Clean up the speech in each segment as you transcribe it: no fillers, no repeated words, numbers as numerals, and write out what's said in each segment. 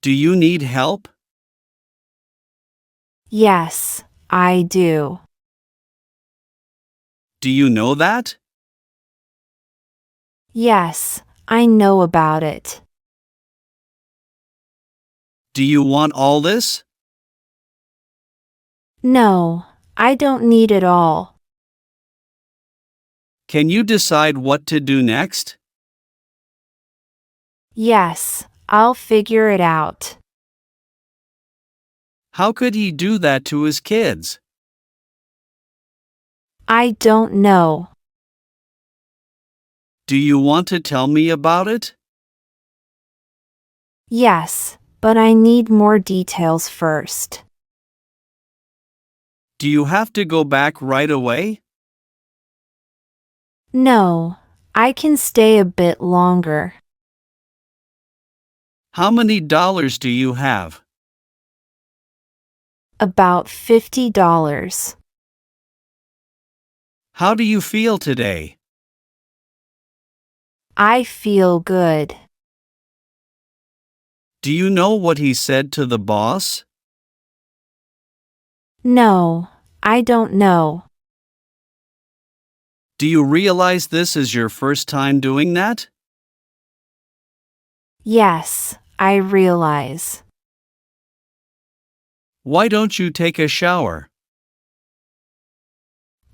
Do you need help? Yes, I do. Do you know that? Yes, I know about it. Do you want all this? No, I don't need it all. Can you decide what to do next? Yes, I'll figure it out. How could he do that to his kids? I don't know. Do you want to tell me about it? Yes, but I need more details first. Do you have to go back right away? No, I can stay a bit longer. How many dollars do you have? About $50. How do you feel today? I feel good. Do you know what he said to the boss? No, I don't know. Do you realize this is your first time doing that? Yes, I realize. Why don't you take a shower?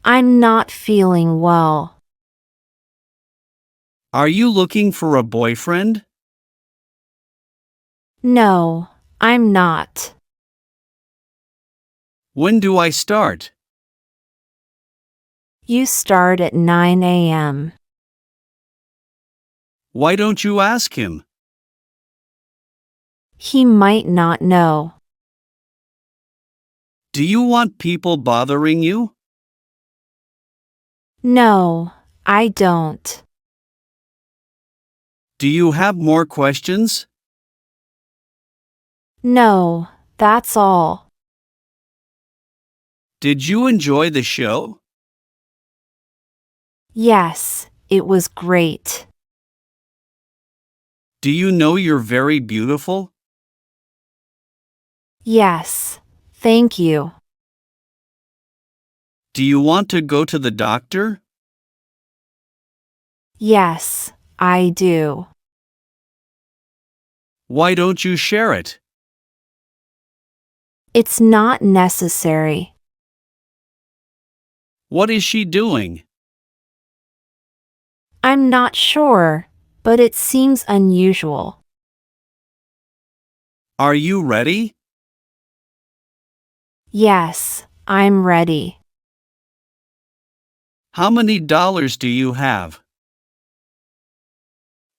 I'm not feeling well. Are you looking for a boyfriend? No, I'm not. When do I start? You start at 9 a.m. Why don't you ask him? He might not know. Do you want people bothering you? No, I don't. Do you have more questions? No, that's all. Did you enjoy the show? Yes, it was great. Do you know you're very beautiful? Yes, thank you. Do you want to go to the doctor? Yes, I do. Why don't you share it? It's not necessary. What is she doing? I'm not sure, but it seems unusual. Are you ready? Yes, I'm ready. How many dollars do you have?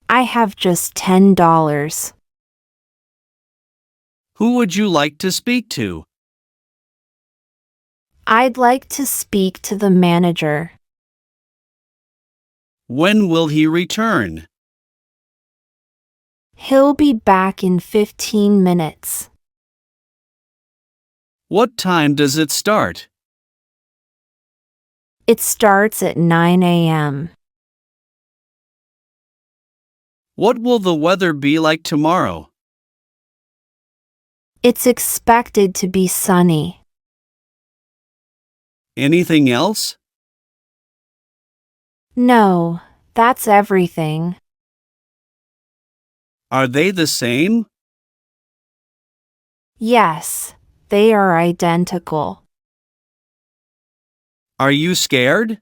I have just $10. Who would you like to speak to? I'd like to speak to the manager. When will he return? He'll be back in 15 minutes. What time does it start? It starts at 9 a.m. What will the weather be like tomorrow? It's expected to be sunny. Anything else? No, that's everything. Are they the same? Yes, they are identical. Are you scared?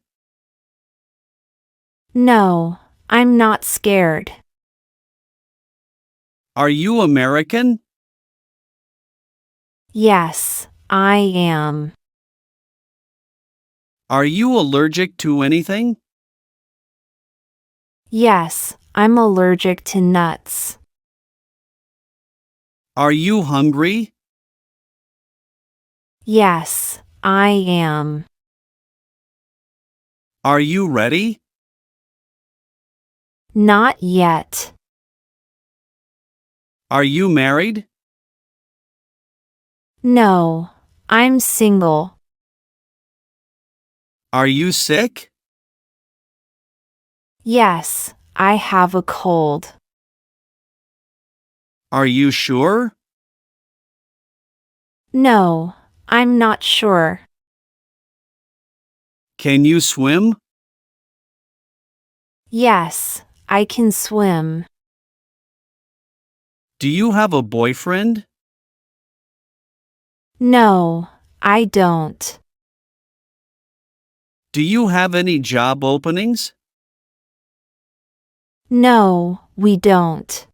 No, I'm not scared. Are you American? Yes, I am. Are you allergic to anything? Yes, I'm allergic to nuts. Are you hungry? Yes, I am. Are you ready? Not yet. Are you married? No, I'm single. Are you sick? Yes, I have a cold. Are you sure? No, I'm not sure. Can you swim? Yes, I can swim. Do you have a boyfriend? No, I don't. Do you have any job openings? No, we don't.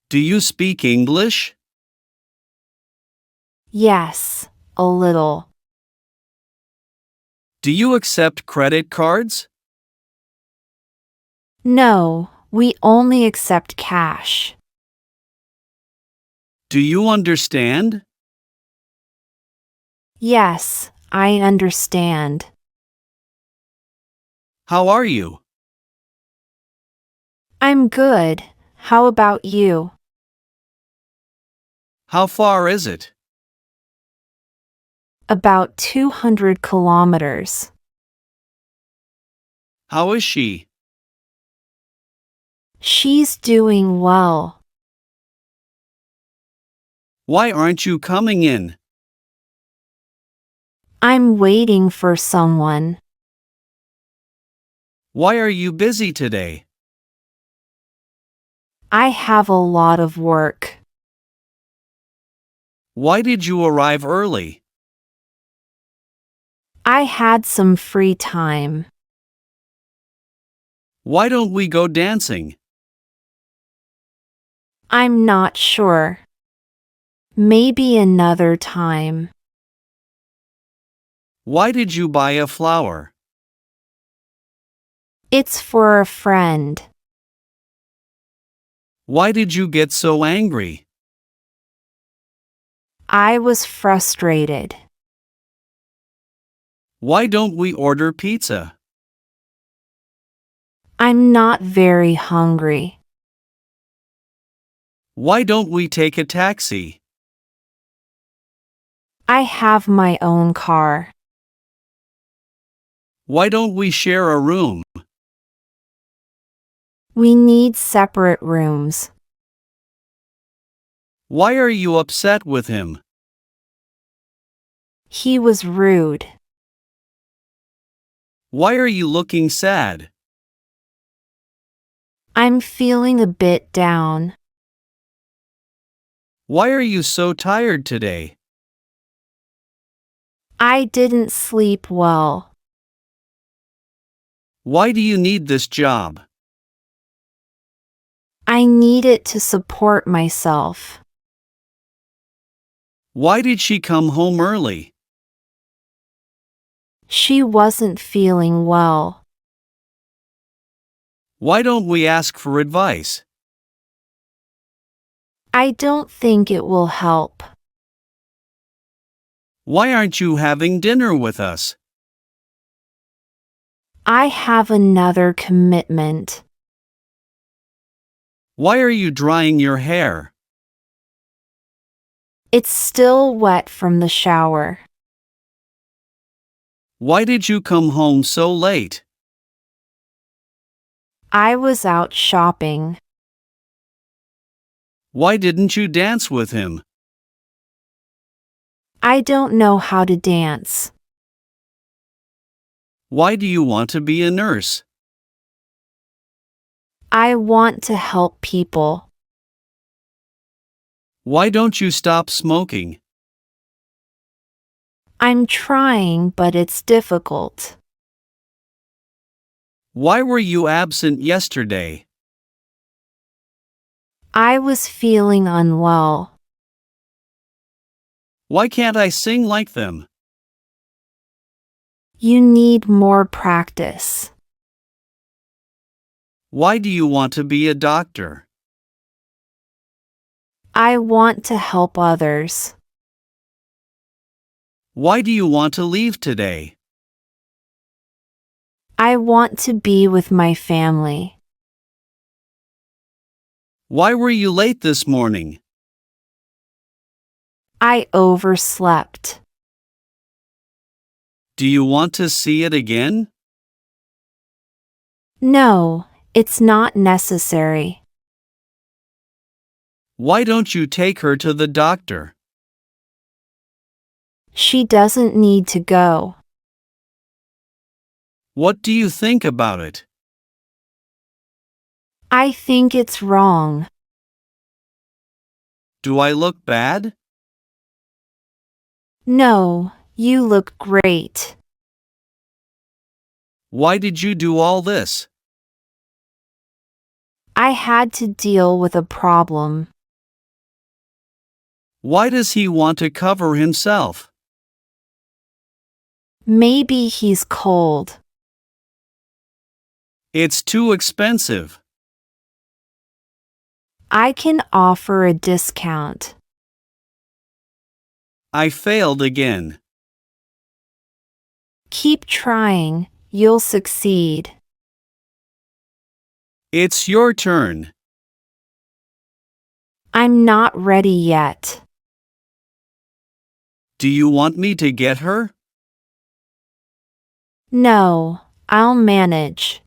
Do you speak English? Yes, a little. Do you accept credit cards? No, we only accept cash. Do you understand? Yes, I understand. How are you? I'm good. How about you? How far is it? About 200 kilometers. How is she? She's doing well. Why aren't you coming in? I'm waiting for someone. Why are you busy today? I have a lot of work. Why did you arrive early? I had some free time. Why don't we go dancing? I'm not sure. Maybe another time. Why did you buy a flower? It's for a friend. Why did you get so angry? I was frustrated. Why don't we order pizza? I'm not very hungry. Why don't we take a taxi? I have my own car. Why don't we share a room? We need separate rooms. Why are you upset with him? He was rude. Why are you looking sad? I'm feeling a bit down. Why are you so tired today? I didn't sleep well. Why do you need this job? I need it to support myself. Why did she come home early? She wasn't feeling well. Why don't we ask for advice? I don't think it will help. Why aren't you having dinner with us? I have another commitment. Why are you drying your hair? It's still wet from the shower. Why did you come home so late? I was out shopping. Why didn't you dance with him? I don't know how to dance. Why do you want to be a nurse? I want to help people. Why don't you stop smoking? I'm trying, but it's difficult. Why were you absent yesterday? I was feeling unwell. Why can't I sing like them? You need more practice. Why do you want to be a doctor? I want to help others. Why do you want to leave today? I want to be with my family. Why were you late this morning? I overslept. Do you want to see it again? No, it's not necessary. Why don't you take her to the doctor? She doesn't need to go. What do you think about it? I think it's wrong. Do I look bad? No, you look great. Why did you do all this? I had to deal with a problem. Why does he want to cover himself? Maybe he's cold. It's too expensive. I can offer a discount. I failed again. Keep trying, you'll succeed. It's your turn. I'm not ready yet. Do you want me to get her? No, I'll manage.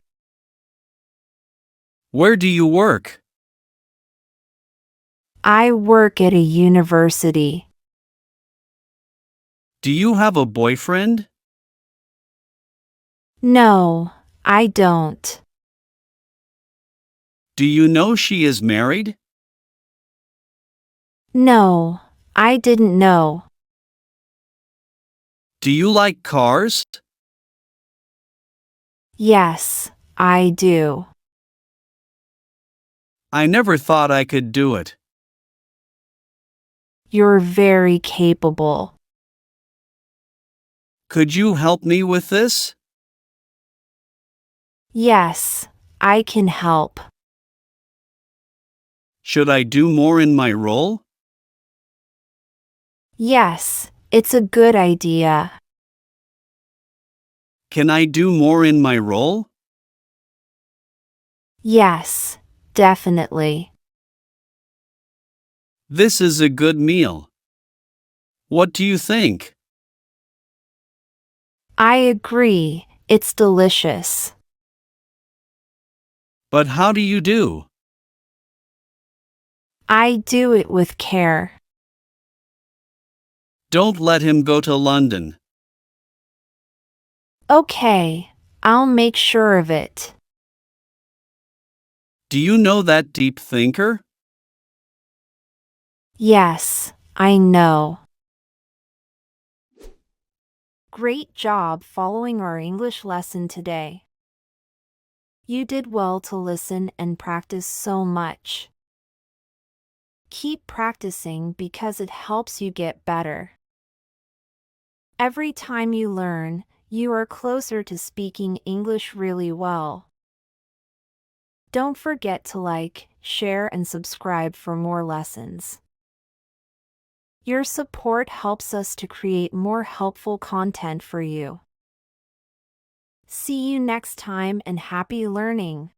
Where do you work? I work at a university. Do you have a boyfriend? No, I don't. Do you know she is married? No, I didn't know. Do you like cars? Yes, I do. I never thought I could do it. You're very capable. Could you help me with this? Yes, I can help. Should I do more in my role? Yes, it's a good idea. Can I do more in my role? Yes, definitely. This is a good meal. What do you think? I agree, it's delicious. But how do you do? I do it with care. Don't let him go to London. Okay, I'll make sure of it. Do you know that deep thinker? Yes, I know. Great job following our English lesson today. You did well to listen and practice so much. Keep practicing because it helps you get better. Every time you learn, you are closer to speaking English really well. Don't forget to like, share, and subscribe for more lessons. Your support helps us to create more helpful content for you. See you next time and happy learning!